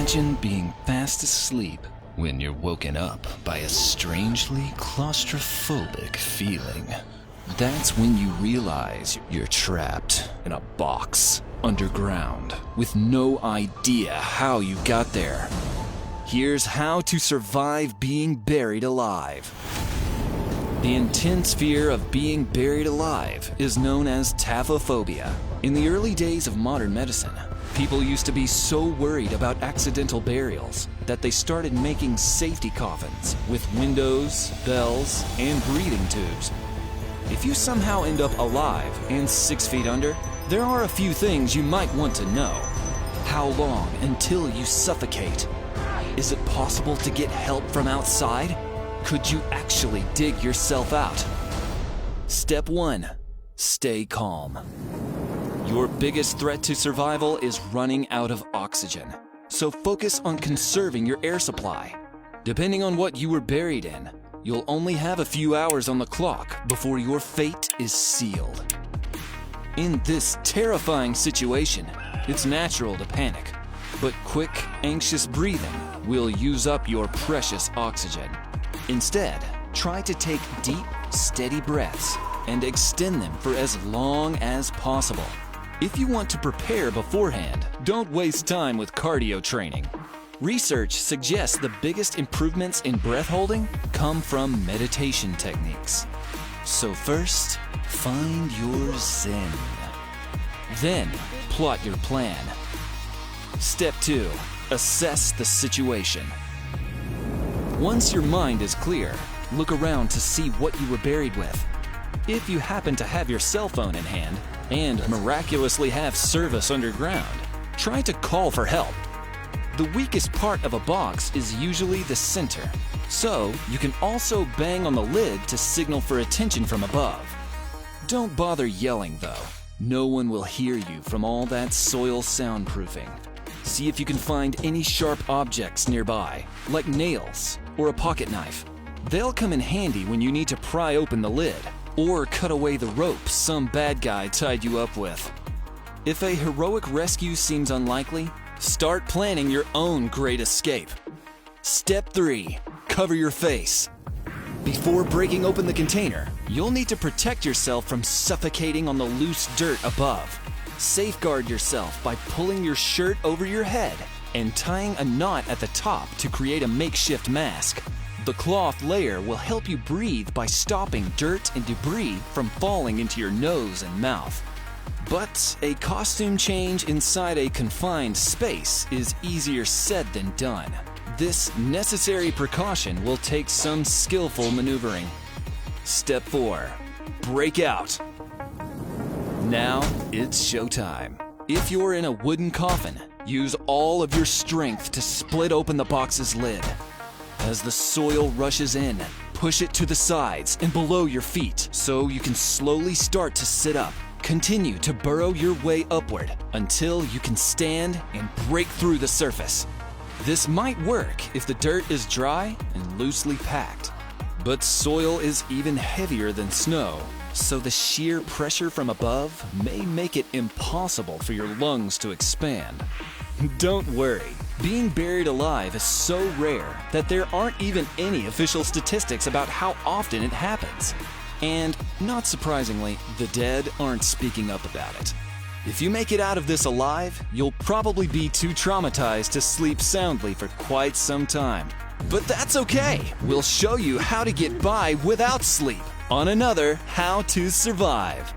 Imagine being fast asleep when you're woken up by a strangely claustrophobic feeling. That's when you realize you're trapped in a box underground with no idea how you got there. Here's how to survive being buried alive. The intense fear of being buried alive is known as taphophobia. In the early days of modern medicine, people used to be so worried about accidental burials that they started making safety coffins with windows, bells, and breathing tubes. If you somehow end up alive and 6 feet under, there are a few things you might want to know. How long until you suffocate? Is it possible to get help from outside? Could you actually dig yourself out? Step 1. Stay calm. Your biggest threat to survival is running out of oxygen, so focus on conserving your air supply. Depending on what you were buried in, you'll only have a few hours on the clock before your fate is sealed. In this terrifying situation, it's natural to panic, but quick, anxious breathing will use up your precious oxygen. Instead, try to take deep, steady breaths and extend them for as long as possible. If you want to prepare beforehand, don't waste time with cardio training. Research suggests the biggest improvements in breath holding come from meditation techniques. So first, find your zen. Then, plot your plan. Step 2. Assess the situation. Once your mind is clear, look around to see what you were buried with. If you happen to have your cell phone in hand and miraculously have service underground, try to call for help. The weakest part of a box is usually the center, so you can also bang on the lid to signal for attention from above. Don't bother yelling though. No one will hear you from all that soil soundproofing. See if you can find any sharp objects nearby, like nails or a pocket knife. They'll come in handy when you need to pry open the lid or cut away the rope some bad guy tied you up with. If a heroic rescue seems unlikely, start planning your own great escape. Step 3. Cover your face. Before breaking open the container, you'll need to protect yourself from suffocating on the loose dirt above. Safeguard yourself by pulling your shirt over your head and tying a knot at the top to create a makeshift mask. The cloth layer will help you breathe by stopping dirt and debris from falling into your nose and mouth. But a costume change inside a confined space is easier said than done. This necessary precaution will take some skillful maneuvering. Step 4. Break out. Now it's showtime. If you're in a wooden coffin, use all of your strength to split open the box's lid. As the soil rushes in, push it to the sides and below your feet so you can slowly start to sit up. Continue to burrow your way upward until you can stand and break through the surface. This might work if the dirt is dry and loosely packed, but soil is even heavier than snow, so the sheer pressure from above may make it impossible for your lungs to expand. Don't worry, being buried alive is so rare that there aren't even any official statistics about how often it happens. And, not surprisingly, the dead aren't speaking up about it. If you make it out of this alive, you'll probably be too traumatized to sleep soundly for quite some time. But that's okay, we'll show you how to get by without sleep on another How to Survive.